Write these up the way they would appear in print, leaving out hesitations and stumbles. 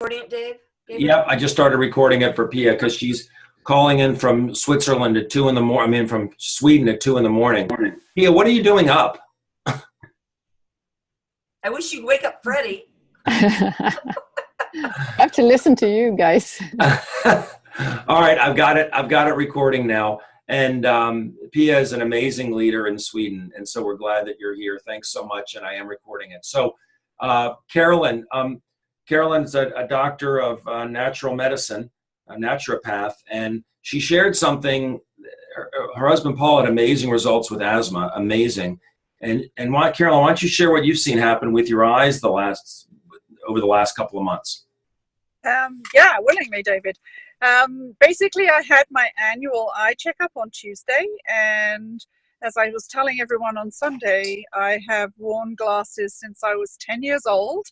Recording it, Dave? David? Yep, I just started recording it for Pia because she's calling in from Switzerland at 2 in the morning. I mean, from Sweden at 2 in the morning. Pia, what are you doing up? I wish you'd wake up Freddie. I have to listen to you guys. All right, I've got it recording now. And Pia is an amazing leader in Sweden, and so we're glad that you're here. Thanks so much, and I am recording it. So, Carolyn, Carolyn's a doctor of natural medicine, a naturopath, and she shared something. Her husband Paul had amazing results with asthma, amazing. And Carolyn, why don't you share what you've seen happen with your eyes over the last couple of months? Yeah, willingly, David. Basically, I had my annual eye checkup on Tuesday, and as I was telling everyone on Sunday, I have worn glasses since I was 10 years old.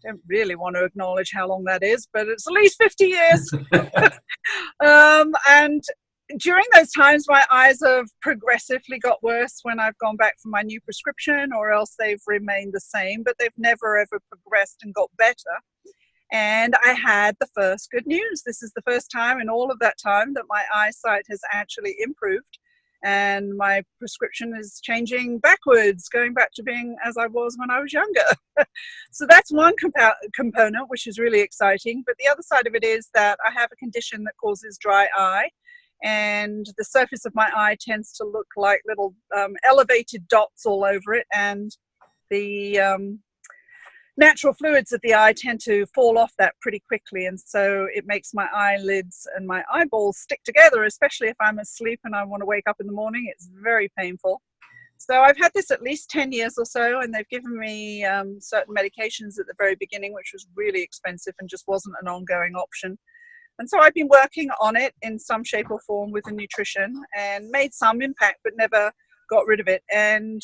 Don't really want to acknowledge how long that is, but it's at least 50 years. And during those times, my eyes have progressively got worse when I've gone back for my new prescription, or else they've remained the same, but they've never ever progressed and got better. And I had the first good news. This is the first time in all of that time that my eyesight has actually improved, and my prescription is changing backwards, going back to being as I was when I was younger. So that's one component, which is really exciting. But the other side of it is that I have a condition that causes dry eye, and the surface of my eye tends to look like little elevated dots all over it, and the natural fluids of the eye tend to fall off that pretty quickly, and so it makes my eyelids and my eyeballs stick together, especially if I'm asleep and I want to wake up in the morning. It's very painful. So I've had this at least 10 years or so, and they've given me certain medications at the very beginning, which was really expensive and just wasn't an ongoing option. And so I've been working on it in some shape or form with the nutrition and made some impact, but never got rid of it. And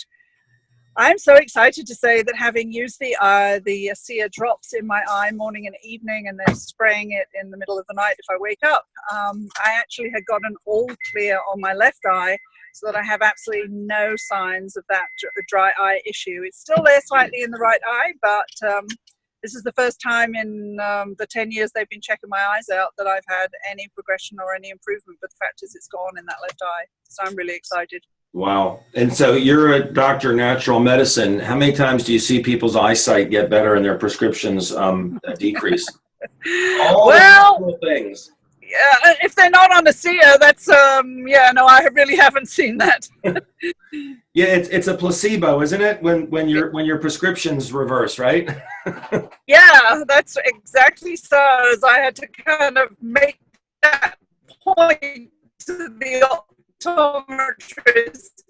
I'm so excited to say that having used the ASEA drops in my eye morning and evening, and then spraying it in the middle of the night if I wake up, I actually had gotten all clear on my left eye, so that I have absolutely no signs of that dry eye issue. It's still there slightly in the right eye, but this is the first time in the 10 years they've been checking my eyes out that I've had any progression or any improvement, but the fact is it's gone in that left eye. So I'm really excited. Wow. And so you're a doctor of natural medicine. How many times do you see people's eyesight get better and their prescriptions decrease? All the things. Yeah, if they're not on ASEA, that's, no, I really haven't seen that. Yeah, it's a placebo, isn't it? When your prescriptions reverse, right? Yeah, that's exactly so. As I had to kind of make that point to the optometrist.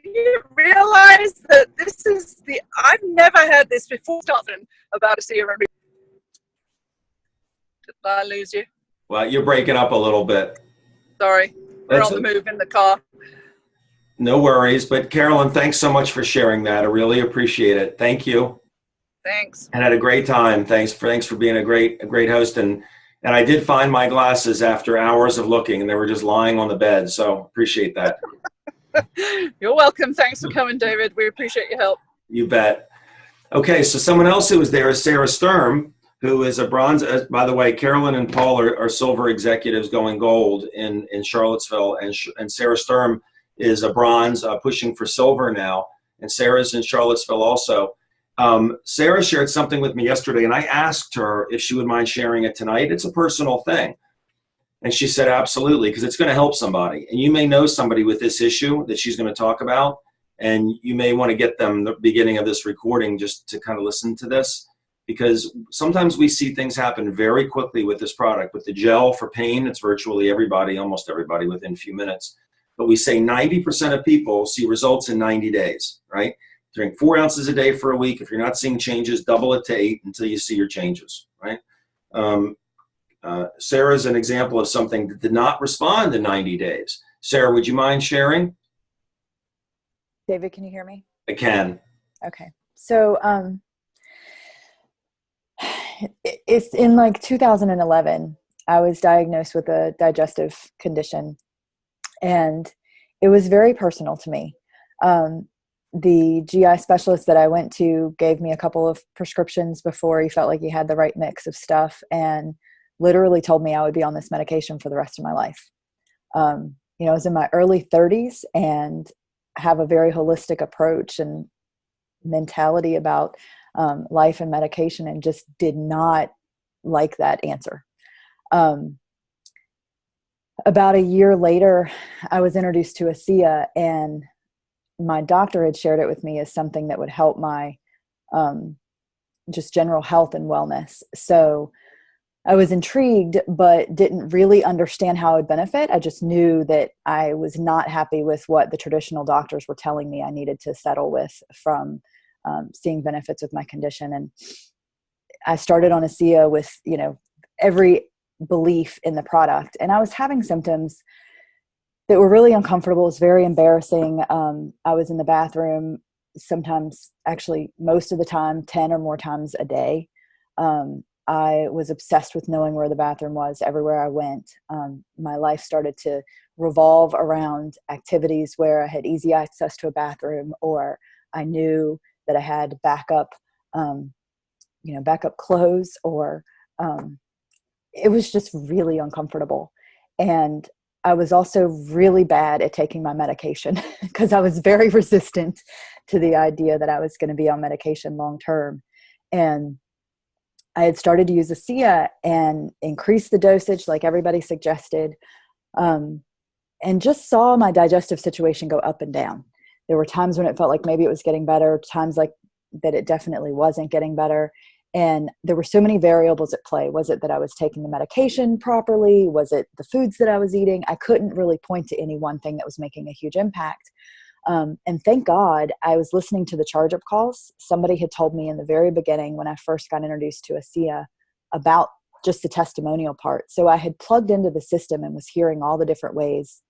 You realize that this is I've never had this before talking about ASEA. Did I lose you? Well, you're breaking up a little bit. Sorry, we're on the move in the car. No worries, but Carolyn, thanks so much for sharing that. I really appreciate it. Thank you. Thanks. And had a great time. Thanks for being a great host. And I did find my glasses after hours of looking, and they were just lying on the bed. So appreciate that. You're welcome. Thanks for coming, David. We appreciate your help. You bet. Okay, so someone else who was there is Sarah Sturm, who is a bronze. By the way, Carolyn and Paul are silver executives going gold in Charlottesville, and Sarah Sturm is a bronze pushing for silver now, and Sarah's in Charlottesville also. Sarah shared something with me yesterday, and I asked her if she would mind sharing it tonight. It's a personal thing. And she said, absolutely, because it's going to help somebody. And you may know somebody with this issue that she's going to talk about, and you may want to get them the beginning of this recording just to kind of listen to this, because sometimes we see things happen very quickly with this product. With the gel for pain, it's virtually everybody, almost everybody within a few minutes. But we say 90% of people see results in 90 days, right? Drink 4 ounces a day for a week. If you're not seeing changes, double it to 8 until you see your changes, right? Sarah's an example of something that did not respond in 90 days. Sarah, would you mind sharing? David, can you hear me? I can. Okay. So it's in like 2011, I was diagnosed with a digestive condition, and it was very personal to me. the GI specialist that I went to gave me a couple of prescriptions before he felt like he had the right mix of stuff, and literally told me I would be on this medication for the rest of my life. I was in my early 30s and have a very holistic approach and mentality about life and medication, and just did not like that answer. About a year later, I was introduced to ASEA, and my doctor had shared it with me as something that would help my just general health and wellness. So I was intrigued, but didn't really understand how it would benefit. I just knew that I was not happy with what the traditional doctors were telling me I needed to settle with from seeing benefits with my condition. And I started on ASEA with, every belief in the product. And I was having symptoms that were really uncomfortable. It was very embarrassing. I was in the bathroom sometimes, actually most of the time, 10 or more times a day. I was obsessed with knowing where the bathroom was everywhere I went. My life started to revolve around activities where I had easy access to a bathroom, or I knew that I had backup, backup clothes, or it was just really uncomfortable. And I was also really bad at taking my medication because I was very resistant to the idea that I was going to be on medication long term. And I had started to use ASEA and increase the dosage like everybody suggested, and just saw my digestive situation go up and down. There were times when it felt like maybe it was getting better, times like that it definitely wasn't getting better. And there were so many variables at play. Was it that I was taking the medication properly? Was it the foods that I was eating? I couldn't really point to any one thing that was making a huge impact. And thank God I was listening to the charge up calls. Somebody had told me in the very beginning when I first got introduced to ASEA about just the testimonial part. So I had plugged into the system and was hearing all the different ways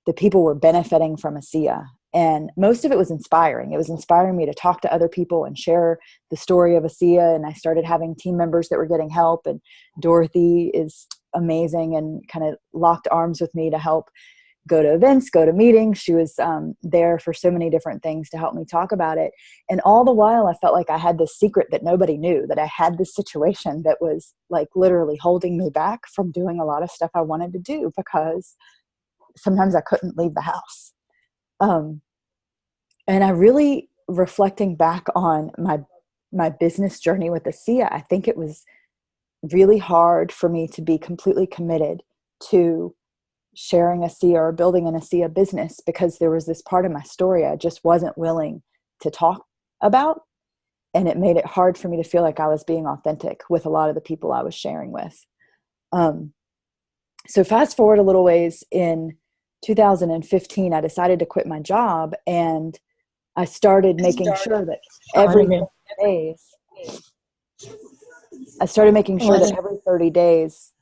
that people were benefiting from ASEA. And most of it was inspiring. It was inspiring me to talk to other people and share the story of ASEA. And I started having team members that were getting help. And Dorothy is amazing and kind of locked arms with me to help go to events, go to meetings. She was there for so many different things to help me talk about it. And all the while I felt like I had this secret that nobody knew, that I had this situation that was like literally holding me back from doing a lot of stuff I wanted to do because sometimes I couldn't leave the house. And I really, reflecting back on my business journey with ASEA, I think it was really hard for me to be completely committed to sharing ASEA or building an ASEA business because there was this part of my story I just wasn't willing to talk about. And it made it hard for me to feel like I was being authentic with a lot of the people I was sharing with. So fast forward a little ways, in 2015, I decided to quit my job, and I started making sure that every 30 days,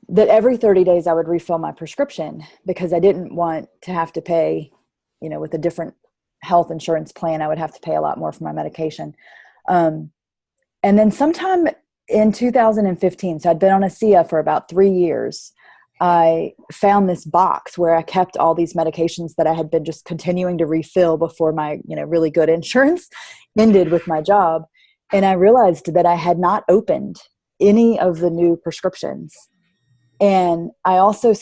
that every 30 days I would refill my prescription because I didn't want to have to pay, with a different health insurance plan, I would have to pay a lot more for my medication. And then sometime in 2015, so I'd been on ASEA for about 3 years, I found this box where I kept all these medications that I had been just continuing to refill before my, really good insurance ended with my job. And I realized that I had not opened any of the new prescriptions. And I also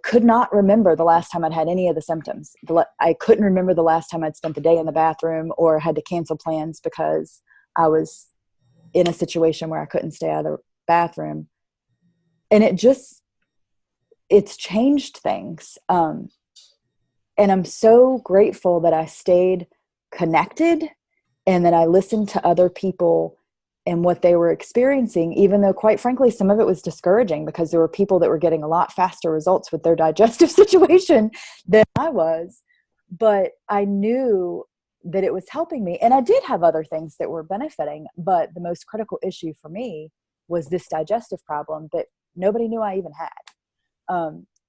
could not remember the last time I'd had any of the symptoms. I couldn't remember the last time I'd spent the day in the bathroom or had to cancel plans because I was in a situation where I couldn't stay out of the bathroom. And it's changed things. And I'm so grateful that I stayed connected and that I listened to other people and what they were experiencing, even though, quite frankly, some of it was discouraging because there were people that were getting a lot faster results with their digestive situation than I was. But I knew that it was helping me. And I did have other things that were benefiting, but the most critical issue for me was this digestive problem that nobody knew I even had.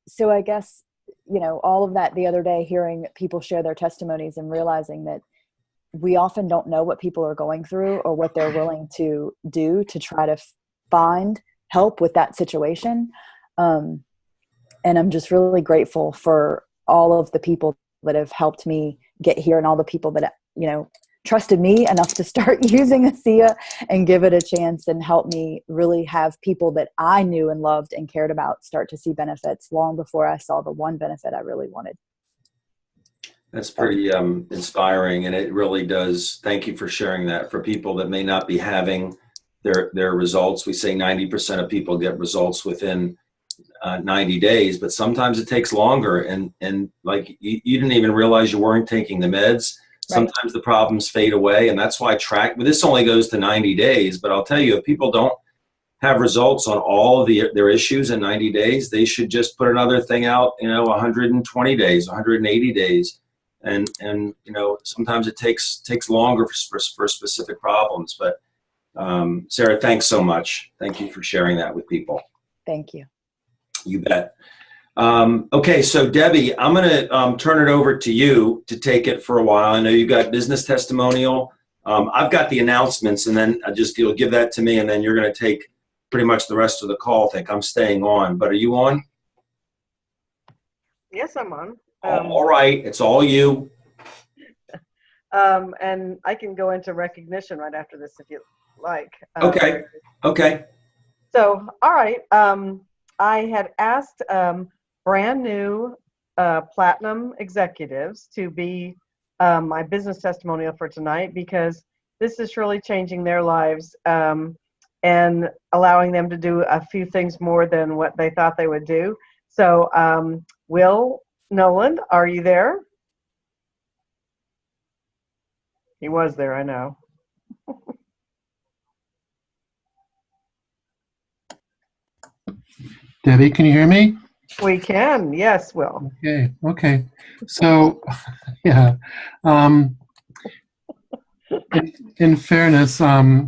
So I guess, all of that the other day, hearing people share their testimonies and realizing that we often don't know what people are going through or what they're willing to do to try to find help with that situation. And And I'm just really grateful for all of the people that have helped me get here and all the people that, trusted me enough to start using ASEA and give it a chance and help me really have people that I knew and loved and cared about start to see benefits long before I saw the one benefit I really wanted. That's pretty inspiring, and it really does. Thank you for sharing that. For people that may not be having their results, we say 90% of people get results within 90 days, but sometimes it takes longer. And like you didn't even realize you weren't taking the meds. Sometimes the problems fade away, and that's why this only goes to 90 days. But I'll tell you, if people don't have results on all of their issues in 90 days, they should just put another thing out, 120 days, 180 days. And sometimes it takes longer for specific problems. But Sarah, thanks so much. Thank you for sharing that with people. Thank you. You bet. Okay, so Debbie, I'm going to turn it over to you to take it for a while. I know you got business testimonial. I've got the announcements, and then you'll give that to me, and then you're going to take pretty much the rest of the call. I think I'm staying on, but are you on? Yes, I'm on. All right, it's all you. And I can go into recognition right after this if you like. Okay. So, all right. I had asked brand new platinum executives to be my business testimonial for tonight, because this is really changing their lives and allowing them to do a few things more than what they thought they would do. So, Will Noland, are you there? He was there, I know. Debbie, can you hear me? We can, yes, Will. Okay. So, yeah. In fairness, I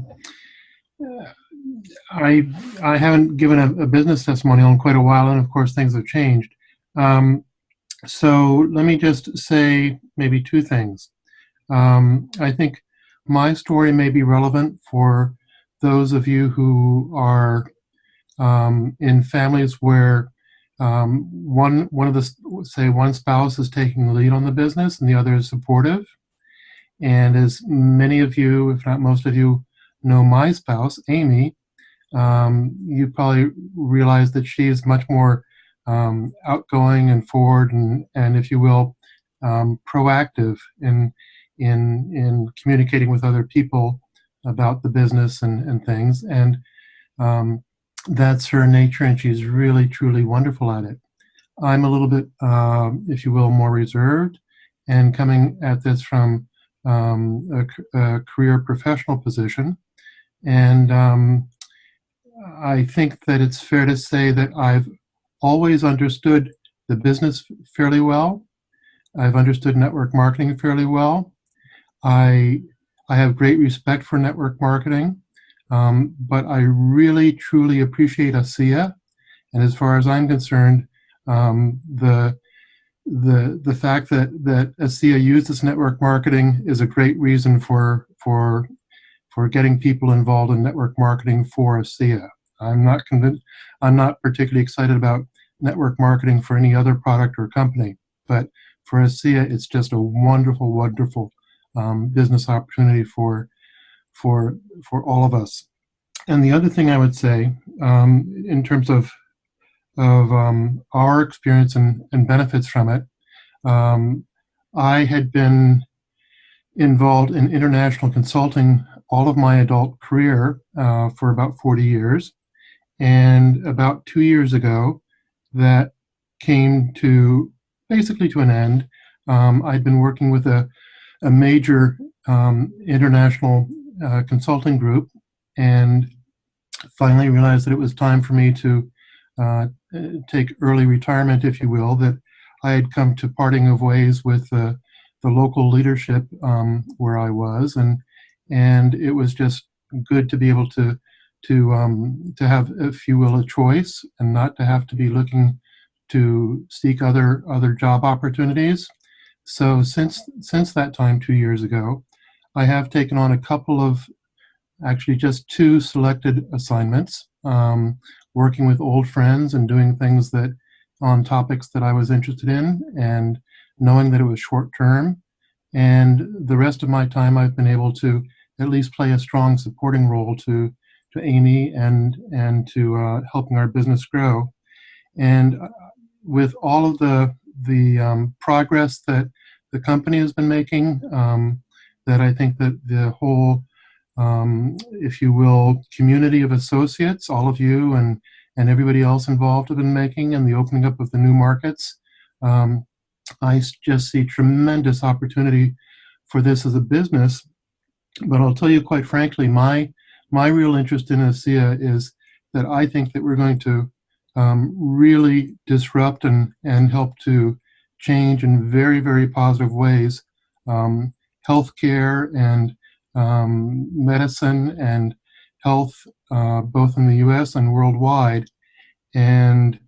haven't given a business testimonial in quite a while, and of course things have changed. So let me just say maybe two things. I think my story may be relevant for those of you who are in families where one spouse is taking the lead on the business and the other is supportive. And as many of you, if not most of you, know my spouse, Amy, you probably realize that she is much more outgoing and forward and if you will, proactive in communicating with other people about the business and things. And that's her nature, and she's really, truly wonderful at it. I'm a little bit, if you will, more reserved, and coming at this from a career professional position. And I think that it's fair to say that I've always understood the business fairly well. I've understood network marketing fairly well. I have great respect for network marketing. But I really, truly appreciate ASEA, and as far as I'm concerned, the fact that ASEA uses network marketing is a great reason for getting people involved in network marketing for ASEA. I'm not convinced. I'm not particularly excited about network marketing for any other product or company, but for ASEA, it's just a wonderful, wonderful business opportunity for all of us. And the other thing I would say, in terms of our experience and benefits from it, I had been involved in international consulting all of my adult career for about 40 years. And about 2 years ago, that came to basically to an end. I'd been working with a major international consulting group, and finally realized that it was time for me to take early retirement, if you will, that I had come to parting of ways with the local leadership where I was, and it was just good to be able to have, if you will, a choice and not to have to be looking to seek other job opportunities. So since that time 2 years ago, I have taken on a couple of, actually just 2 selected assignments, working with old friends and doing things that on topics that I was interested in, and knowing that it was short term. And the rest of my time, I've been able to at least play a strong supporting role to Amy and to helping our business grow. And with all of the progress that the company has been making, that I think that the whole, if you will, community of associates, all of you and everybody else involved have been making, and the opening up of the new markets, I just see tremendous opportunity for this as a business. But I'll tell you quite frankly, my real interest in ASEA is that I think that we're going to really disrupt and help to change in very, very positive ways healthcare and medicine and health, both in the U.S. and worldwide. And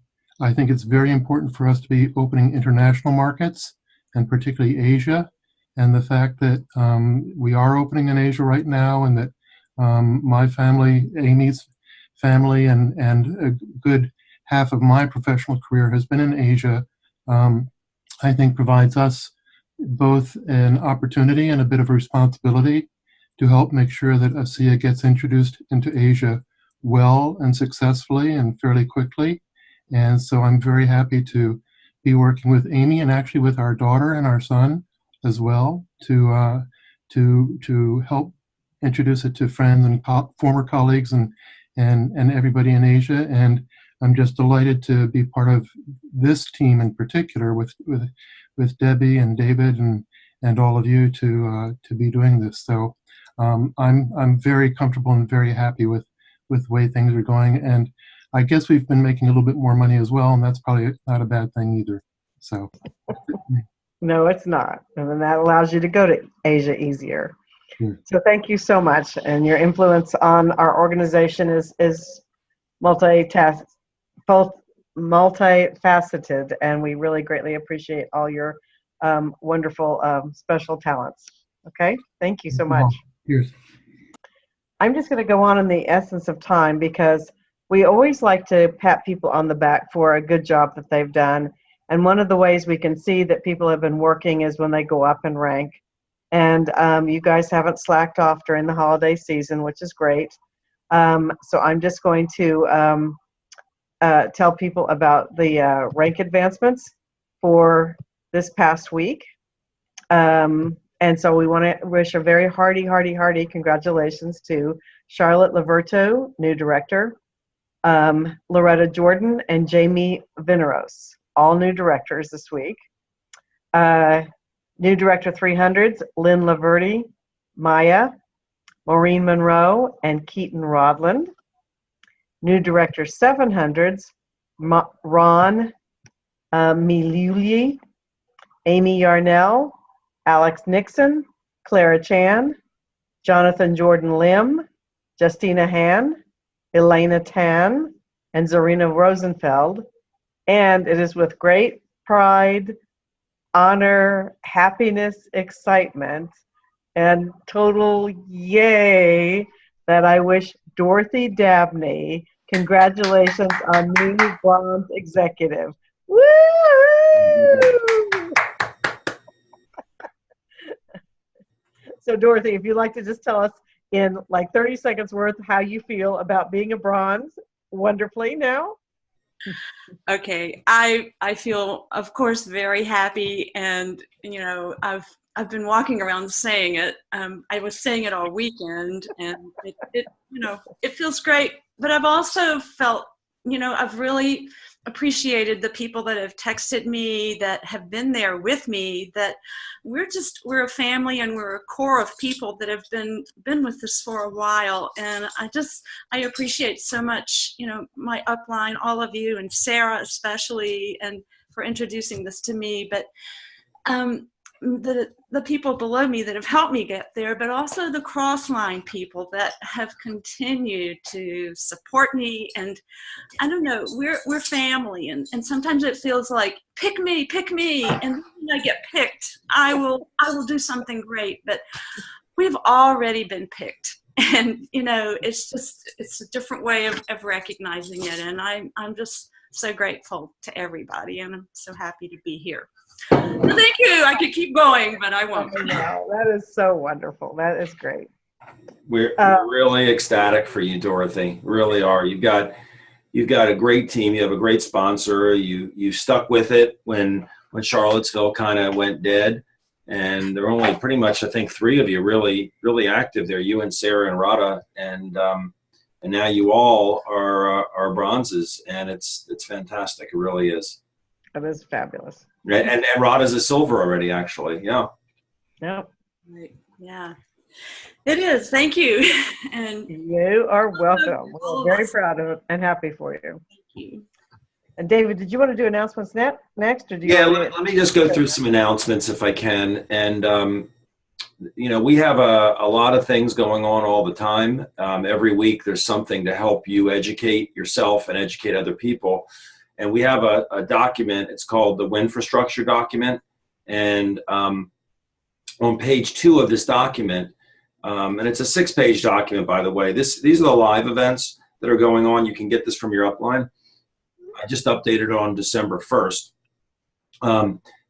I think it's very important for us to be opening international markets, and particularly Asia. And the fact that we are opening in Asia right now, and that my family, Amy's family, and a good half of my professional career has been in Asia, I think provides us both an opportunity and a bit of a responsibility to help make sure that ASEA gets introduced into Asia well and successfully and fairly quickly. And so I'm very happy to be working with Amy, and actually with our daughter and our son as well, to help introduce it to friends and former colleagues and everybody in Asia. And I'm just delighted to be part of this team in particular with Debbie and David and all of you to be doing this. So I'm very comfortable and very happy with the way things are going. And I guess we've been making a little bit more money as well, and that's probably not a bad thing either. So. No, it's not. And then that allows you to go to Asia easier. So thank you so much. And your influence on our organization is multifaceted, and we really greatly appreciate all your wonderful special talents. Okay, thank you so much. Cheers. I'm just going to go on in the essence of time, because we always like to pat people on the back for a good job that they've done. And one of the ways we can see that people have been working is when they go up in rank. And you guys haven't slacked off during the holiday season, which is great. So I'm just going to tell people about the rank advancements for this past week. And so we want to wish a very hearty congratulations to Charlotte Laverto, new director, Loretta Jordan, and Jamie Vineros, all new directors this week. New director 300s, Lynn Laverty, Maya, Maureen Monroe, and Keaton Rodland. New director 700s, Ron Miluli, Amy Yarnell, Alex Nixon, Clara Chan, Jonathan Jordan Lim, Justina Han, Elena Tan, and Zarina Rosenfeld. And it is with great pride, honor, happiness, excitement, and total yay that I wish Dorothy Dabney congratulations on new bronze executive. Woo! So Dorothy, if you'd like to just tell us in like 30 seconds worth how you feel about being a bronze wonderfully now. Okay, I feel, of course, very happy, and I've been walking around saying it. I was saying it all weekend, and it feels great. But I've also felt, I've really appreciated the people that have texted me, that have been there with me, that we're a family, and we're a core of people that have been with us for a while. And I appreciate so much, my upline, all of you, and Sarah especially, and for introducing this to me. But the people below me that have helped me get there, but also the crossline people that have continued to support me. And I don't know, we're family, and sometimes it feels like pick me, and when I get picked, I will do something great. But we've already been picked, and it's a different way of recognizing it. And I'm just so grateful to everybody, and I'm so happy to be here. So thank you. I could keep going, but I won't. Wow, that is so wonderful. That is great. We're really ecstatic for you, Dorothy. Really are. You've got a great team. You have a great sponsor. You stuck with it when Charlottesville kind of went dead, and there are only pretty much, I think, 3 of you really active there. You and Sarah and Rada, and now you all are bronzes, and it's fantastic. It really is. That is fabulous. And Rada's a silver already, actually. Yeah. Yeah. Right. Yeah. It is. Thank you. And You are welcome. We're very proud of it and happy for you. thank you. And David, did you want to do announcements next, or do you? Yeah, want let me just go through some announcements if I can. And, we have a lot of things going on all the time. Every week there's something to help you educate yourself and educate other people. And we have a document. It's called the Winfrastructure document. And on page 2 of this document, and it's a 6-page document, by the way. These are the live events that are going on. You can get this from your upline. I just updated it on December 1st.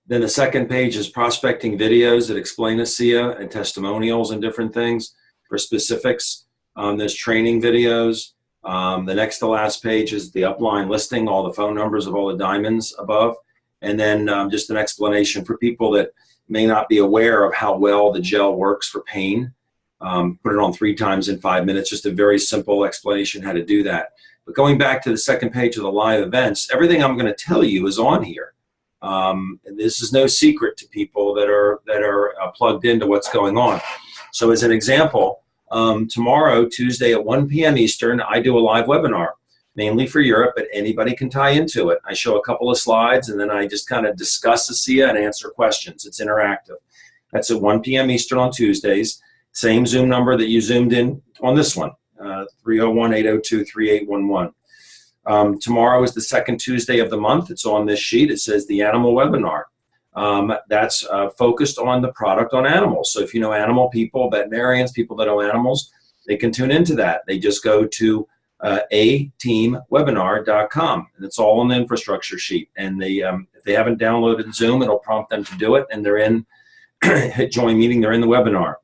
Then the second page is prospecting videos that explain ASEA and testimonials and different things for specifics. There's training videos. The next to last page is the upline listing, all the phone numbers of all the diamonds above. And then just an explanation for people that may not be aware of how well the gel works for pain. Put it on 3 times in 5 minutes, just a very simple explanation how to do that. But going back to the second page of the live events, everything I'm going to tell you is on here. This is no secret to people that are plugged into what's going on. So as an example, tomorrow, Tuesday at 1 p.m. Eastern, I do a live webinar, mainly for Europe, but anybody can tie into it. I show a couple of slides, and then I just kind of discuss ASEA and answer questions. It's interactive. That's at 1 p.m. Eastern on Tuesdays. Same Zoom number that you Zoomed in on this one, 301-802-3811. Tomorrow is the second Tuesday of the month. It's on this sheet. It says the animal webinar. That's focused on the product on animals. So if you know animal people, veterinarians, people that know animals, they can tune into that. They just go to ateamwebinar.com, and it's all on the infrastructure sheet. And if they haven't downloaded Zoom, it'll prompt them to do it, and they're in, hit join meeting, they're in the webinar.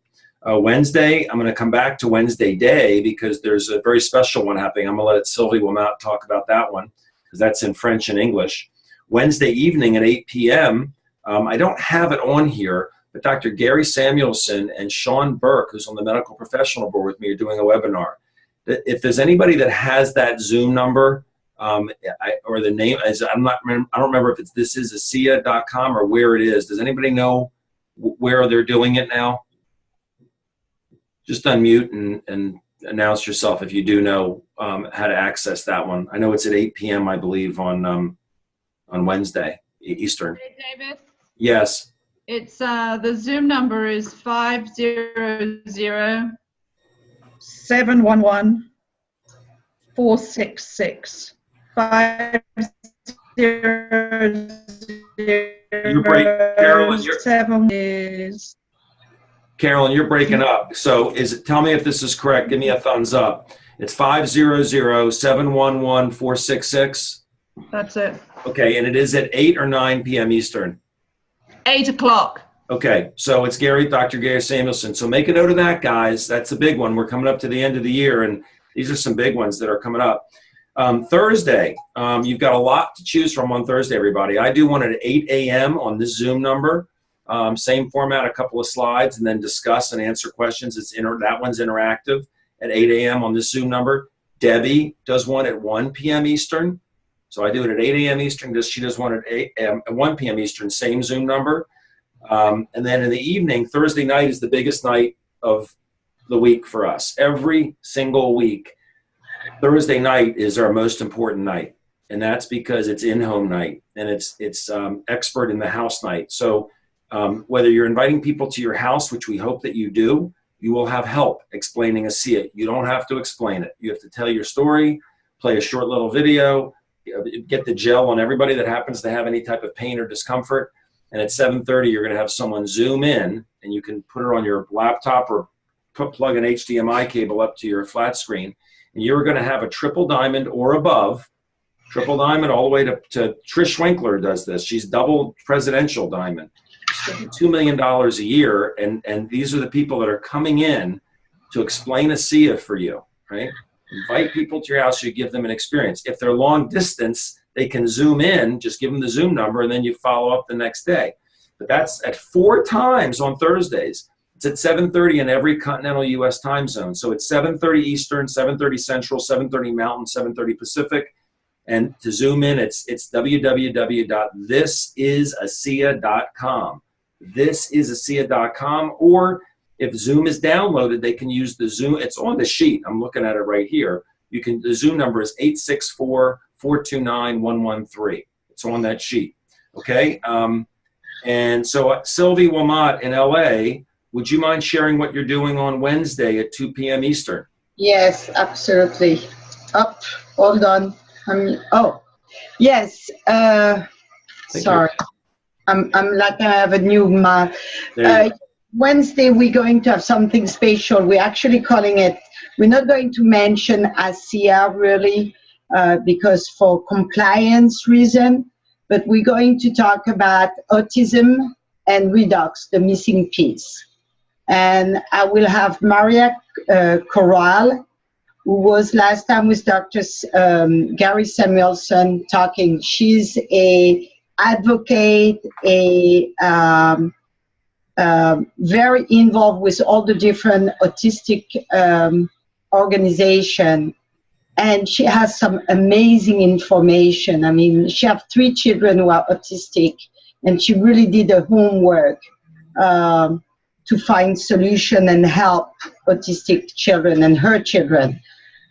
Wednesday, I'm going to come back to Wednesday day because there's a very special one happening. I'm going to let Sylvie Wilmot talk about that one because that's in French and English. Wednesday evening at 8 p.m., I don't have it on here, but Dr. Gary Samuelson and Sean Burke, who's on the medical professional board with me, are doing a webinar. If there's anybody that has that Zoom number or the name, I don't remember if this is ASEA.com or where it is. Does anybody know where they're doing it now? Just unmute and announce yourself if you do know how to access that one. I know it's at 8 p.m., I believe, on Wednesday Eastern. Hey, David. Yes. It's the Zoom number is 500-711-466. 500. You're breaking, Carolyn. Carolyn, you're breaking up. So tell me if this is correct. Give me a thumbs up. It's 500-711-466. That's it. Okay, and it is at 8 or 9 p.m. Eastern. 8 o'clock. Okay, so it's Dr. Gary Samuelson. So make a note of that, guys. That's a big one. We're coming up to the end of the year, and these are some big ones that are coming up. Thursday, you've got a lot to choose from on Thursday, everybody. I do one at 8 a.m. on this Zoom number. Same format, a couple of slides, and then discuss and answer questions. That one's interactive at 8 a.m. on this Zoom number. Debbie does one at 1 p.m. Eastern. So I do it at 8 a.m. Eastern. She does one at 1 p.m. Eastern, same Zoom number. And then in the evening, Thursday night is the biggest night of the week for us. Every single week, Thursday night is our most important night. And that's because it's in-home night, and it's expert in the house night. So whether you're inviting people to your house, which we hope that you do, you will have help explaining ASEA. You don't have to explain it. You have to tell your story, play a short little video, get the gel on everybody that happens to have any type of pain or discomfort. And at 7:30, you're going to have someone Zoom in, and you can put it on your laptop or plug an HDMI cable up to your flat screen. And you're going to have a triple diamond or above Triple diamond all the way to Trish Winkler does this. She's double presidential diamond. $2 million a year, and these are the people that are coming in to explain ASEA for you, right? Invite people to your house, you give them an experience. If they're long distance, they can Zoom in, just give them the Zoom number, and then you follow up the next day. But that's at 4 times on Thursdays. It's at 7:30 in every continental U.S. time zone. So it's 7:30 Eastern, 7:30 Central, 7:30 Mountain, 7:30 Pacific. And to Zoom in, it's www.thisisasea.com. Thisisasea.com, or if Zoom is downloaded, they can use the Zoom. It's on the sheet. I'm looking at it right here. The Zoom number is 864-429-113. It's on that sheet. Okay. And so Sylvie Wilmot in LA, would you mind sharing what you're doing on Wednesday at 2 p.m. Eastern? Yes, absolutely. Hold on. Yes. Sorry. I'm like I have a new mark. Wednesday, we're going to have something special. We're actually calling it, we're not going to mention ASEA really, because for compliance reason, but we're going to talk about autism and redox, the missing piece. And I will have Maria Corral, who was last time with Dr. Gary Samuelson talking. She's a advocate, very involved with all the different autistic organizations. And she has some amazing information. I mean, she has 3 children who are autistic, and she really did the homework to find solution and help autistic children and her children.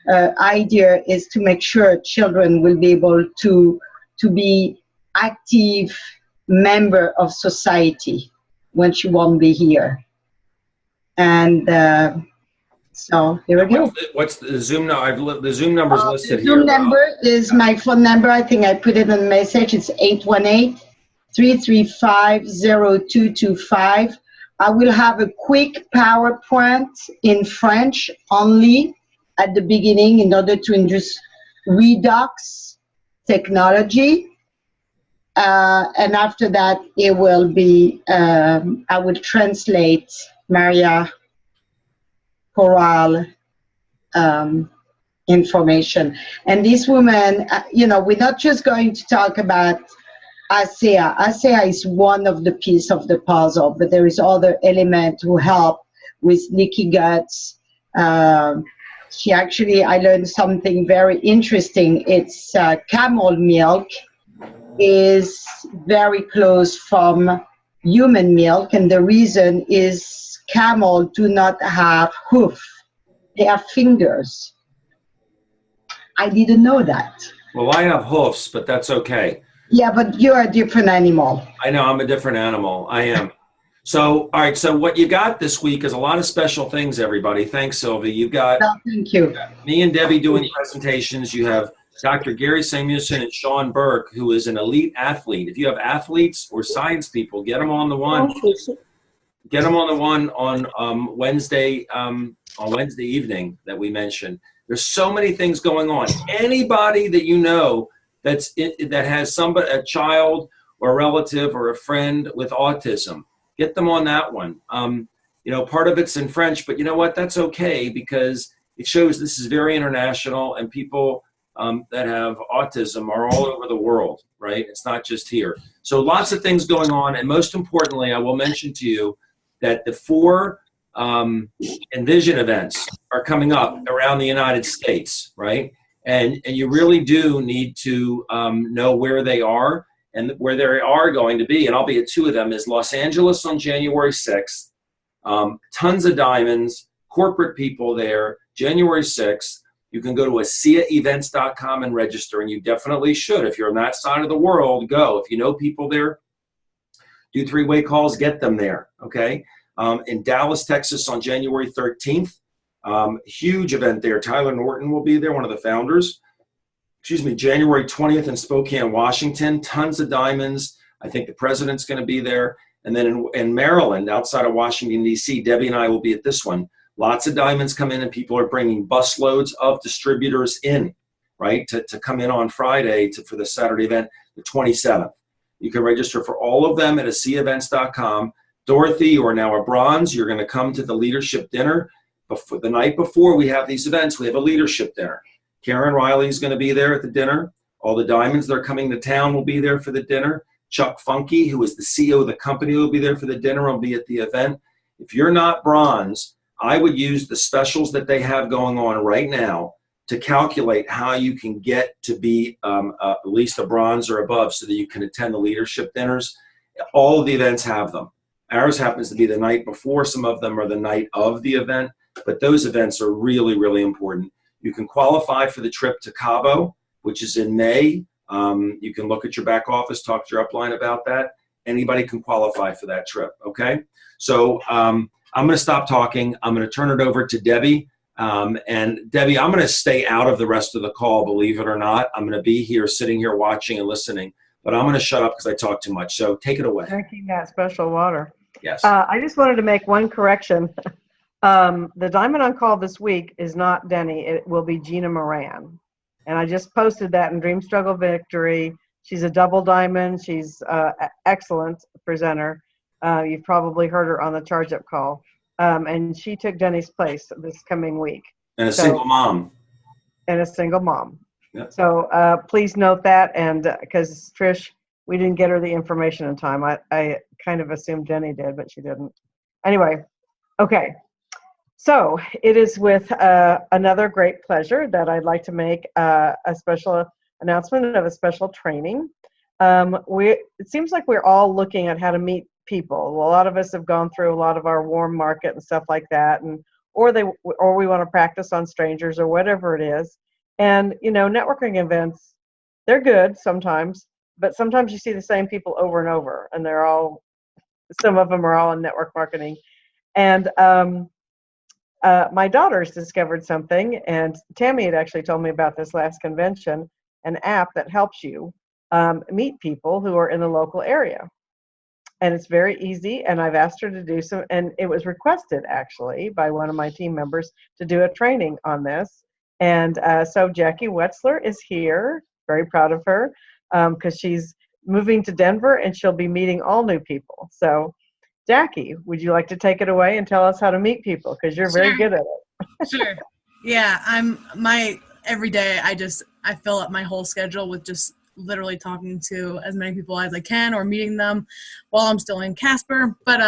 Idea is to make sure children will be able to be active member of society when she won't be here. And so here we go. What's the Zoom number? The Zoom number is listed here. The Zoom number is my phone number. I think I put it in the message. It's 818-335-0225. I will have a quick PowerPoint in French only at the beginning in order to introduce redox technology. And after that, it will be, I will translate Maria Corral information. And this woman, we're not just going to talk about ASEA. ASEA is one of the pieces of the puzzle, but there is other elements who help with leaky guts. She actually, I learned something very interesting. It's camel milk is very close from human milk, and the reason is camel do not have hoof. They have fingers. I didn't know that. Well, I have hoofs, but that's okay. Yeah, but you're a different animal. I know, I'm a different animal. I am. So, all right, so what you got this week is a lot of special things, everybody. Thanks, Sylvie. You've got thank you. Me and Debbie doing presentations. You have Dr. Gary Samuelson and Sean Burke, who is an elite athlete. If you have athletes or science people, get them on the one. Get them on the one on Wednesday evening that we mentioned. There's so many things going on. Anybody that you know that has somebody, a child or a relative or a friend with autism, get them on that one. Part of it's in French, but you know what? That's okay, because it shows this is very international, and people that have autism are all over the world, right? It's not just here. So lots of things going on. And most importantly, I will mention to you that the 4 Envision events are coming up around the United States, right? And you really do need to know where they are and where they are going to be. And I'll be at 2 of them. Is Los Angeles on January 6th. Tons of diamonds, corporate people there, January 6th. You can go to ASEAEvents.com and register, and you definitely should. If you're on that side of the world, go. If you know people there, do 3-way calls, get them there, okay? In Dallas, Texas on January 13th. Huge event there. Tyler Norton will be there, one of the founders. January 20th in Spokane, Washington. Tons of diamonds. I think the president's going to be there. And then in Maryland, outside of Washington, D.C., Debbie and I will be at this one. Lots of diamonds come in, and people are bringing busloads of distributors in. right, to come in on Friday for the Saturday event, the 27th. You can register for all of them at ASEAEvents.com. Dorothy, you are now a bronze. You're going to come to the leadership dinner. Before, the night before we have these events, we have a leadership dinner. Karen Riley is going to be there at the dinner. All the diamonds that are coming to town will be there for the dinner. Chuck Funky, who is the CEO of the company, will be there for the dinner, will be at the event. If you're not bronze, I would use the specials that they have going on right now to calculate how you can get to be at least a bronze or above so that you can attend the leadership dinners. All of the events have them. Ours happens to be the night before. Some of them are the night of the event, but those events are really, really important. You can qualify for the trip to Cabo, which is in May. You can look at your back office, talk to your upline about that. Anybody can qualify for that trip, okay? So I'm going to stop talking. I'm going to turn it over to Debbie. And Debbie, I'm going to stay out of the rest of the call, believe it or not. I'm going to be here, sitting here, watching and listening. But I'm going to shut up because I talk too much. So take it away. Drinking that special water. Yes. I just wanted to make one correction. The diamond on call this week is not Denny. It will be Gina Moran. And I just posted that in Dream Struggle Victory. She's a double diamond. She's an excellent presenter. You've probably heard her on the Charge Up call. And she took Denny's place this coming week. And a single mom. And a single mom. Yep. So please note that. And because Trish, we didn't get her the information in time. I kind of assumed Denny did, but she didn't. Anyway, okay. So it is with another great pleasure that I'd like to make a special announcement of a special training. It seems like we're all looking at how to meet people. A lot of us have gone through a lot of our warm market and stuff like that, and or we want to practice on strangers or whatever it is. And you know, networking events, they're good sometimes, but sometimes you see the same people over and over, and some of them are all in network marketing. And my daughter's discovered something, and Tammy had actually told me about this last convention, an app that helps you meet people who are in the local area. And it's very easy, and I've asked her to do some, and it was requested actually by one of my team members to do a training on this. And so Jackie Wetzler is here, very proud of her, because she's moving to Denver and she'll be meeting all new people. So Jackie, would you like to take it away and tell us how to meet people? Because you're very good at it. Sure. Yeah, every day I fill up my whole schedule with just literally talking to as many people as I can or meeting them while I'm still in Casper. But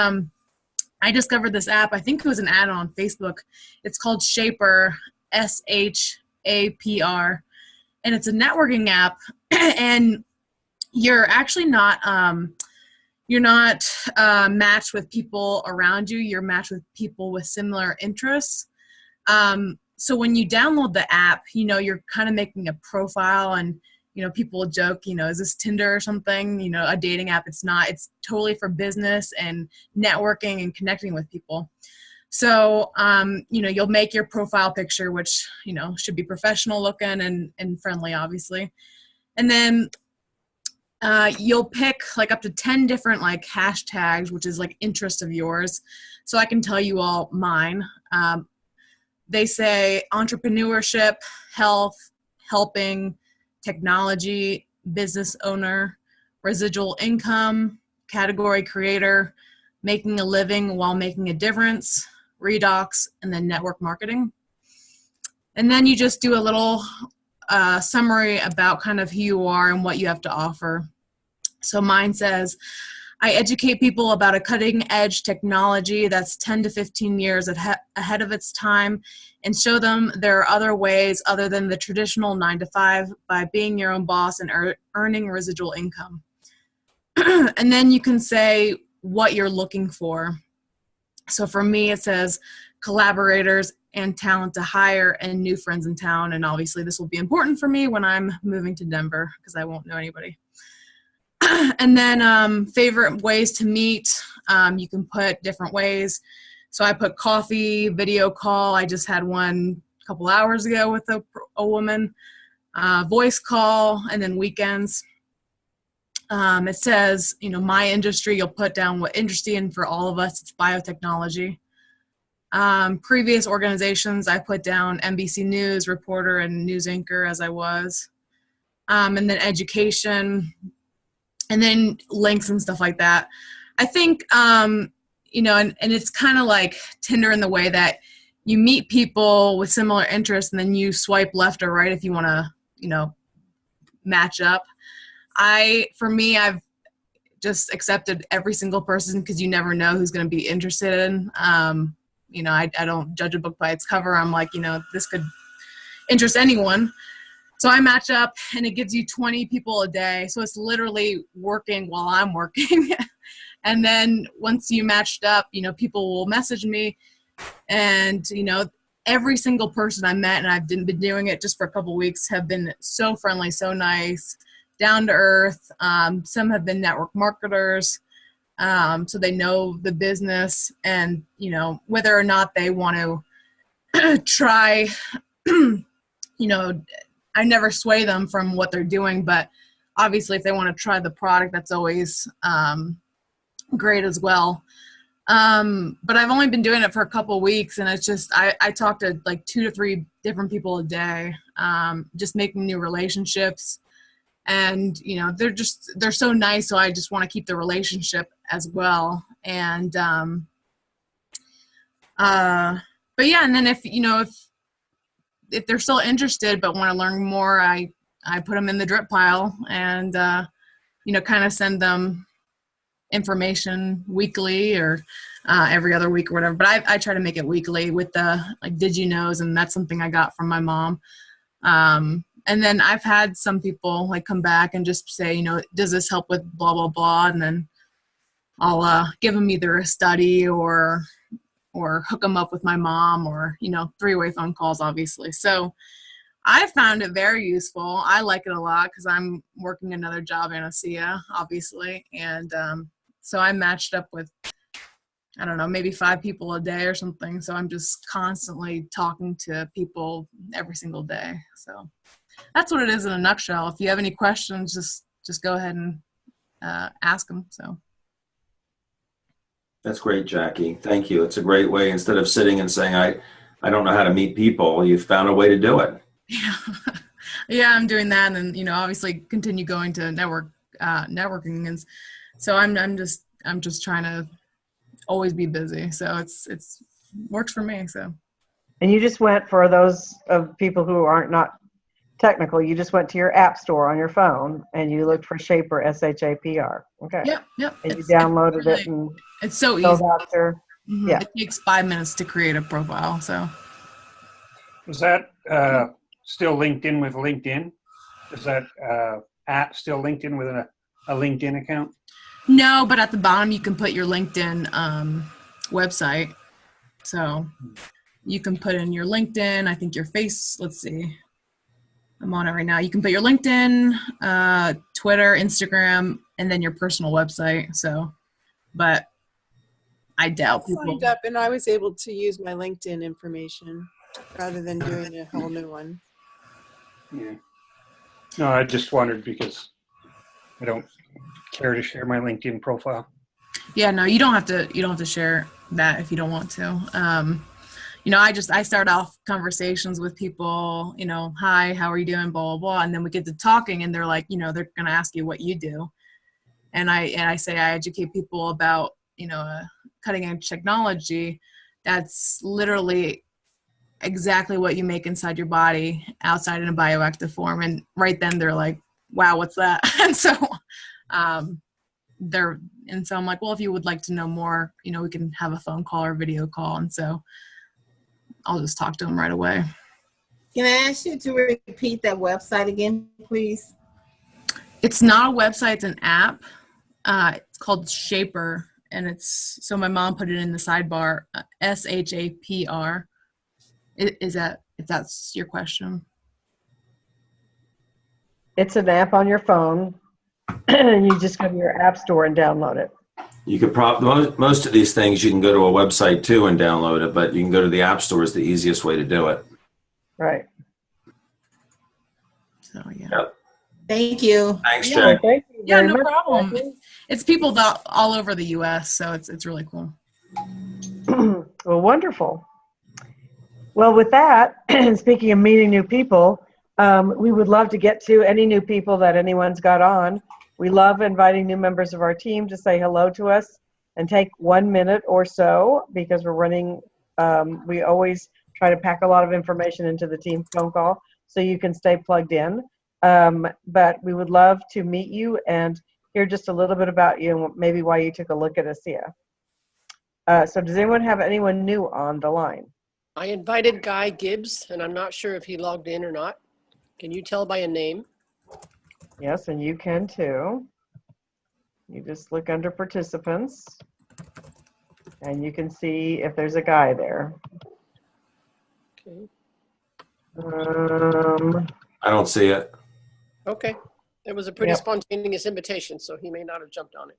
I discovered this app. I think it was an ad on Facebook. It's called SHAPR, SHAPR, and it's a networking app. And you're actually not matched with people around you. You're matched with people with similar interests. So when you download the app, you know, you're kind of making a profile, and you know, people will joke, you know, is this Tinder or something? You know, a dating app. It's not. It's totally for business and networking and connecting with people. So, you know, you'll make your profile picture, which, you know, should be professional looking and friendly, obviously. And then you'll pick like up to 10 different like hashtags, which is like interest of yours. So I can tell you all mine. They say entrepreneurship, health, helping, technology, business owner, residual income, category creator, making a living while making a difference, redox, and then network marketing. And then you just do a little summary about kind of who you are and what you have to offer. So mine says, I educate people about a cutting-edge technology that's 10 to 15 years ahead of its time, and show them there are other ways other than the traditional 9-to-5 by being your own boss and earning residual income. And then you can say what you're looking for. So for me, it says collaborators and talent to hire and new friends in town. And obviously this will be important for me when I'm moving to Denver because I won't know anybody. And then favorite ways to meet, you can put different ways. So I put coffee, video call. I just had one a couple hours ago with a woman, voice call, and then weekends. It says, you know, my industry, you'll put down what industry, and for all of us, it's biotechnology. Previous organizations, I put down NBC News reporter and news anchor as I was. And then education, and then links and stuff like that. I think, you know, and it's kind of like Tinder in the way that you meet people with similar interests and then you swipe left or right if you want to, you know, match up. For me, I've just accepted every single person because you never know who's going to be interested in. You know, I don't judge a book by its cover. I'm like, you know, this could interest anyone. So I match up and it gives you 20 people a day. So it's literally working while I'm working. And then once you matched up, you know, people will message me, and, you know, every single person I met, and I've been doing it just for a couple of weeks, have been so friendly, so nice, down to earth. Some have been network marketers. So they know the business, and, you know, whether or not they want to try, you know, I never sway them from what they're doing, but obviously if they want to try the product, that's always great as well. But I've only been doing it for a couple of weeks, and it's just, I talk to like 2 to 3 different people a day, just making new relationships. And, you know, they're so nice. So I just want to keep the relationship as well. And, but yeah, and then if, you know, if they're still interested but want to learn more, I put them in the drip pile and, you know, kind of send them information weekly or every other week or whatever. But I try to make it weekly with the, like, did you knows, and that's something I got from my mom. And then I've had some people like come back and just say, you know, does this help with blah, blah, blah? And then I'll give them either a study or hook them up with my mom, or, you know, 3-way phone calls, obviously. So I found it very useful. I like it a lot because I'm working another job in ASEA, obviously. And so I matched up with, I don't know, maybe 5 people a day or something. So I'm just constantly talking to people every single day. So that's what it is in a nutshell. If you have any questions, just go ahead and ask them. So. That's great, Jackie. Thank you. It's a great way. Instead of sitting and saying, I don't know how to meet people, you found a way to do it. Yeah. Yeah, I'm doing that. And, you know, obviously continue going to networking. And so I'm just trying to always be busy. So it's works for me. So. And you just went, for those of people who aren't not technical, you just went to your app store on your phone and you looked for SHAPR, SHAPR. Okay. Yep. And you downloaded it, and it's so easy. Mm-hmm. Yeah. It takes 5 minutes to create a profile. So. Is that still linked in with LinkedIn? Is that app still linked in with a LinkedIn account? No, but at the bottom you can put your LinkedIn website. So you can put in your LinkedIn, I think your face, let's see. I'm on it right now. You can put your LinkedIn, Twitter, Instagram, and then your personal website. So, but I doubt people. Signed up, and I was able to use my LinkedIn information rather than doing a whole new one. Yeah. No, I just wondered because I don't care to share my LinkedIn profile. Yeah, no, you don't have to share that if you don't want to. You know, I start off conversations with people, you know, hi, how are you doing, blah, blah, blah. And then we get to talking and they're like, you know, they're going to ask you what you do. And I say I educate people about, you know, cutting edge technology. That's literally exactly what you make inside your body outside in a bioactive form. And right then they're like, wow, what's that? And so I'm like, well, if you would like to know more, you know, we can have a phone call or video call. And so I'll just talk to them right away. Can I ask you to repeat that website again, please? It's not a website, it's an app. It's called SHAPR, and so my mom put it in the sidebar, SHAPR. If that's your question? It's an app on your phone, and you just go to your app store and download it. You could most of these things you can go to a website too and download it, but you can go to the app store is the easiest way to do it. Right. So yeah. Yep. Thank you. Thanks, Jack. Thank you Yeah, very no much. problem. It's people all over the U.S., so it's really cool. Well, wonderful. Well, with that, speaking of meeting new people, we would love to get to any new people that anyone's got on. We love inviting new members of our team to say hello to us and take 1 minute or so because we're running, we always try to pack a lot of information into the team phone call so you can stay plugged in. But we would love to meet you and hear just a little bit about you and maybe why you took a look at ASEA. So does anyone have anyone new on the line? I invited Guy Gibbs, and I'm not sure if he logged in or not. Can you tell by a name? Yes, and you can too. You just look under participants, and you can see if there's a Guy there. Okay. I don't see it. Okay. It was a pretty spontaneous invitation, so he may not have jumped on it.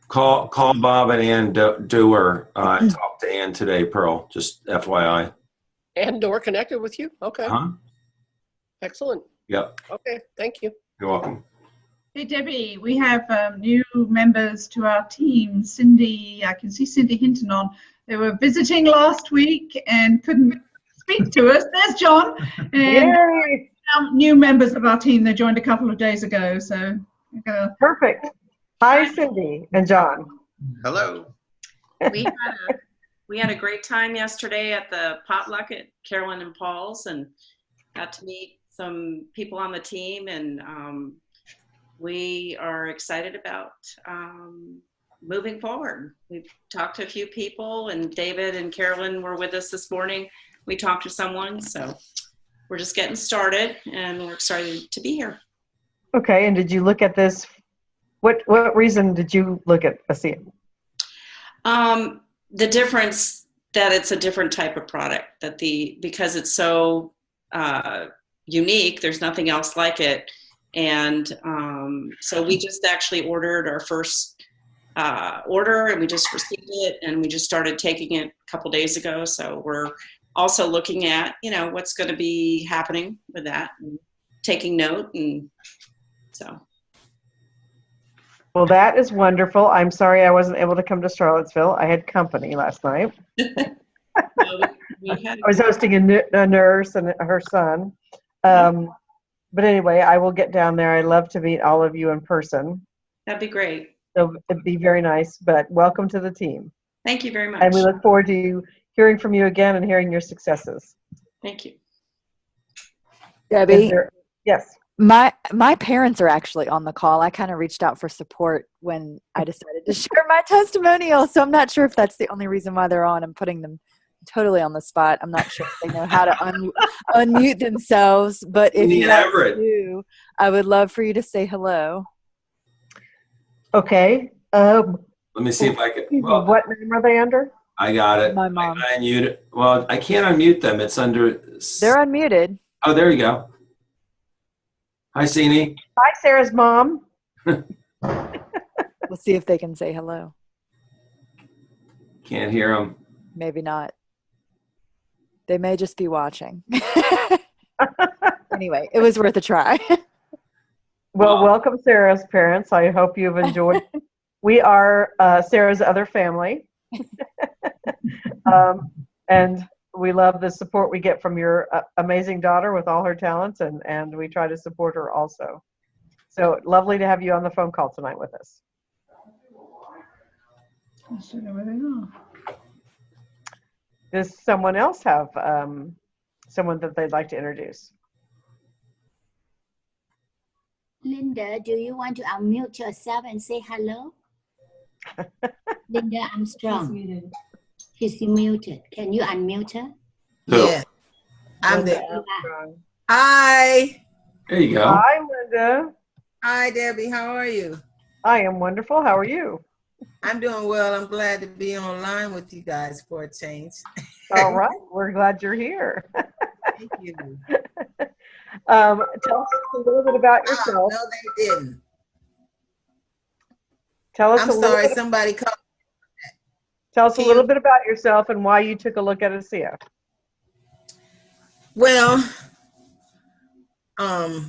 Call Bob and Ann Dewar. Talk to Ann today, Pearl. Just FYI. And Dora connected with you? Okay. Excellent. Yep. Okay. Thank you. You're welcome. Hey, Debbie, we have new members to our team. Cindy, I can see Cindy Hinton on. They were visiting last week and couldn't speak to us. There's John. And new members of our team. They joined a couple of days ago. So perfect. Hi, Cindy and John. Hello. We had a great time yesterday at the potluck at Carolyn and Paul's and got to meet some people on the team, and we are excited about moving forward. We've talked to a few people, and David and Carolyn were with us this morning. We talked to someone, so we're just getting started, and we're excited to be here. Okay, and did you look at this? What reason did you look at ASEA? The difference that it's a different type of product, that because it's so unique, there's nothing else like it. And so we just actually ordered our first order, and we just received it, and we just started taking it a couple days ago. So we're also looking at, what's going to be happening with that and taking note. And so. Well, that is wonderful. I'm sorry I wasn't able to come to Charlottesville. I had company last night. I was hosting a nurse and her son. But anyway, I will get down there. I love to meet all of you in person. That'd be great. So it'd be very nice, but welcome to the team. Thank you very much. And we look forward to hearing from you again and hearing your successes. Thank you. Debbie? Yes. My parents are actually on the call. I kind of reached out for support when I decided to share my testimonial, so I'm not sure if that's the only reason why they're on. I'm putting them totally on the spot. I'm not sure if they know how to unmute themselves, but if you guys do, I would love for you to say hello. Okay. Let me see if I can. Well, what name are they under? I got it. My mom. I unmuted. Well, I can't unmute them. It's under. They're unmuted. Oh, there you go. Hi, Sini. Hi, Sarah's mom. We'll see if they can say hello. Can't hear them. Maybe not. They may just be watching. Anyway, it was worth a try. Well, welcome, Sarah's parents. I hope you've enjoyed. We are Sarah's other family. And we love the support we get from your amazing daughter with all her talents, and we try to support her also. So lovely to have you on the phone call tonight with us. Does someone else have someone that they'd like to introduce? Linda, do you want to unmute yourself and say hello? Linda Armstrong. She's muted. She's muted. Can you unmute her? Yeah, I'm there. Hi. There you go. Hi, Linda. Hi, Debbie. How are you? I am wonderful. How are you? I'm doing well. I'm glad to be online with you guys for a change. All right. We're glad you're here. Thank you. Tell us a little bit about yourself. No, they didn't. Tell us I'm a little sorry, bit. somebody called. Tell us a little bit about yourself and why you took a look at ASEA. Well, I'm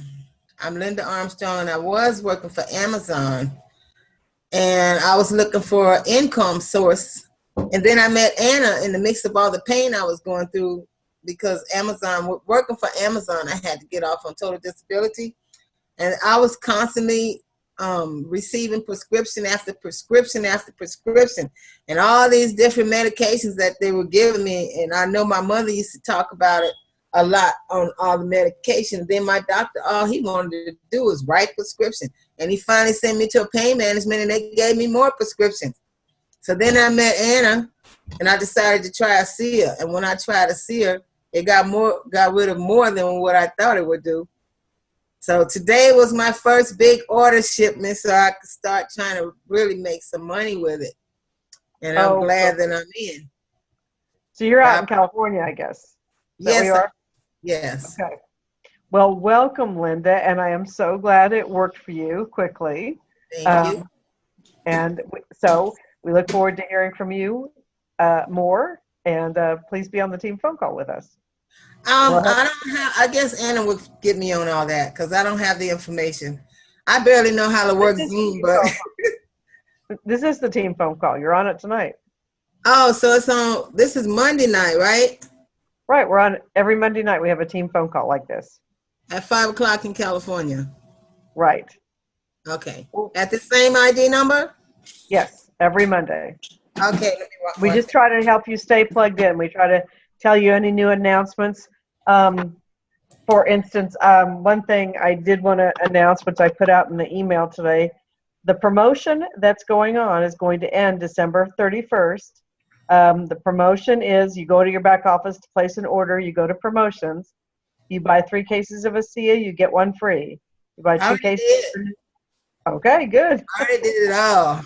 Linda Armstrong, and I was working for Amazon, and I was looking for an income source And then I met Anna in the mix of all the pain I was going through because Amazon, working for Amazon, I had to get off on total disability. And I was constantly receiving prescription after prescription after prescription and all these different medications that they were giving me. And I know my mother used to talk about it a lot on all the medication. Then my doctor, all he wanted to do was write prescription. And he finally sent me to a pain management and they gave me more prescriptions. So then I met Anna and I decided to try ASEA. And when I tried ASEA, it got rid of more than what I thought it would do. So today was my first big order shipment so I could start trying to really make some money with it. And I'm glad that I'm in. So you're out in California, I guess. Yes. You are? Yes. Okay. Well, welcome, Linda, and I am so glad it worked for you quickly. Thank you. And so we look forward to hearing from you more, and please be on the team phone call with us. I guess Anna would get me on all that because I don't have the information. I barely know how to work Zoom, but this is the team phone call. You're on it tonight. Oh, so it's on. This is Monday night, right? Right. We're on every Monday night. We have a team phone call like this at 5 o'clock in California. Right. Okay. At the same ID number? Yes, every Monday. Okay. We just try to help you stay plugged in. We try to tell you any new announcements. For instance, one thing I did want to announce, which I put out in the email today, the promotion that's going on is going to end December 31st. The promotion is you go to your back office to place an order, you go to promotions, you buy 3 cases of ASEA, you get 1 free. You buy 2 cases. Okay, good. I already did it all.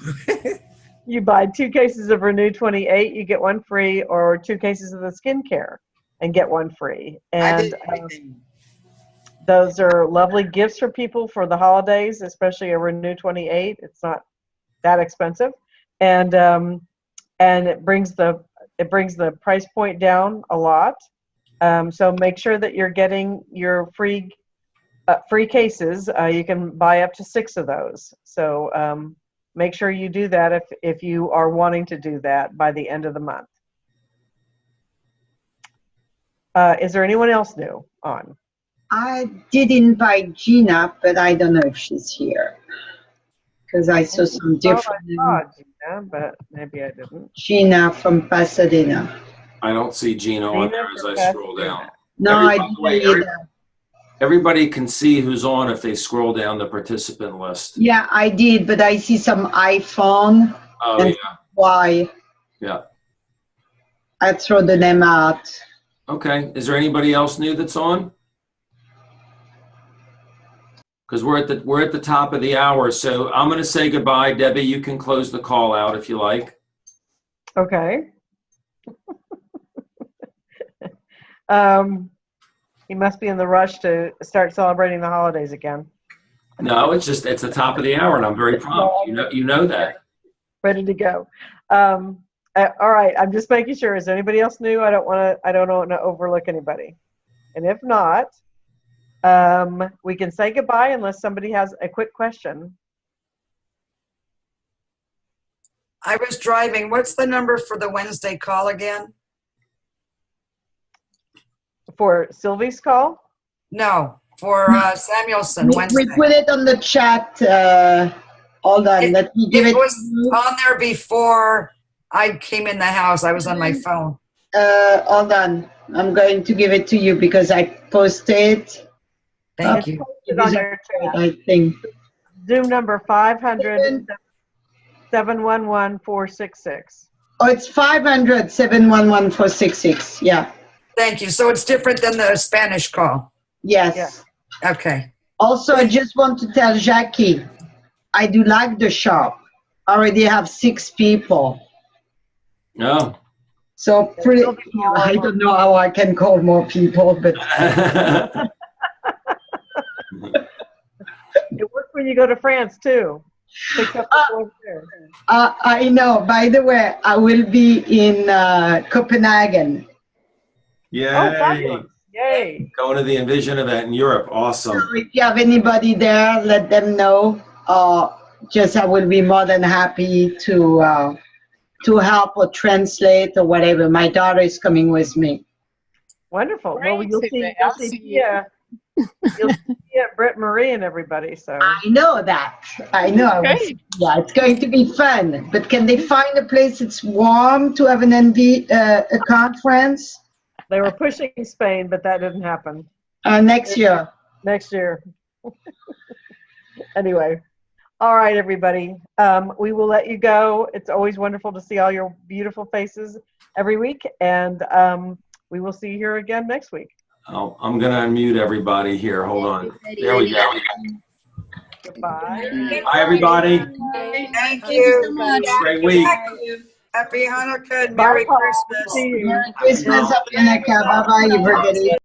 You buy 2 cases of Renew 28, you get 1 free, or 2 cases of the skincare and get 1 free. And those are lovely gifts for people for the holidays, especially a Renew 28. It's not that expensive, and it brings the price point down a lot. So make sure that you're getting your free cases. You can buy up to 6 of those. So make sure you do that if you are wanting to do that by the end of the month. Is there anyone else new on? I did invite Gina, but I don't know if she's here because I saw some different. I saw Gina, but maybe I didn't. Gina from Pasadena. I don't see Gina on there as I scroll down. No, I didn't either. Everybody can see who's on if they scroll down the participant list. Yeah, I did, but I see some iPhone. Oh, yeah. Why? Yeah. I throw the name out. Okay. Is there anybody else new that's on? Because we're at the top of the hour, so I'm going to say goodbye. Debbie, you can close the call out if you like. Okay. He must be in the rush to start celebrating the holidays again. No, it's the top of the hour, and I'm very prompt. You know that. Ready to go. All right. I'm just making sure. Is anybody else new? I don't want to overlook anybody. And if not, we can say goodbye unless somebody has a quick question. I was driving. What's the number for the Wednesday call again? For Sylvie's call? No, for Samuelson Wednesday. We put it on the chat. Hold on, let me give it. It was on there before I came in the house. I was on my phone. Hold on. I'm going to give it to you because I posted. Thank you. I think. Zoom number 500-711-466. Oh, it's 500-711-466. Yeah. Thank you. So it's different than the Spanish call. Yes. Yeah. Okay. Also, I just want to tell Jackie, I do like the shop. I already have 6 people. No. So pretty, I don't know how I can call more people, but. It works when you go to France too. Pick up the there. I know. By the way, I will be in Copenhagen. Yay. Oh, fabulous. Yay. Going to the Envision event in Europe. Awesome. So if you have anybody there, let them know. Just I will be more than happy to to help or translate or whatever. My daughter is coming with me. Wonderful. Well, Great, you'll Sydney. you'll I'll see, see yeah, you'll see Britt Marie and everybody. So I know that. I know. Great. Yeah, it's going to be fun. But can they find a place that's warm to have an a conference? they were pushing Spain, but that didn't happen. Next year. Next year. Anyway, all right, everybody. We will let you go. It's always wonderful to see all your beautiful faces every week, and we will see you here again next week. Oh, I'm going to unmute everybody here. Hold on. There we go. Goodbye. Bye, everybody. Thank you. so much. Great week. Happy Hanukkah and Bye, Merry Paul. Christmas. See you. Merry Christmas, Happy Hanukkah. Bye-bye, everybody.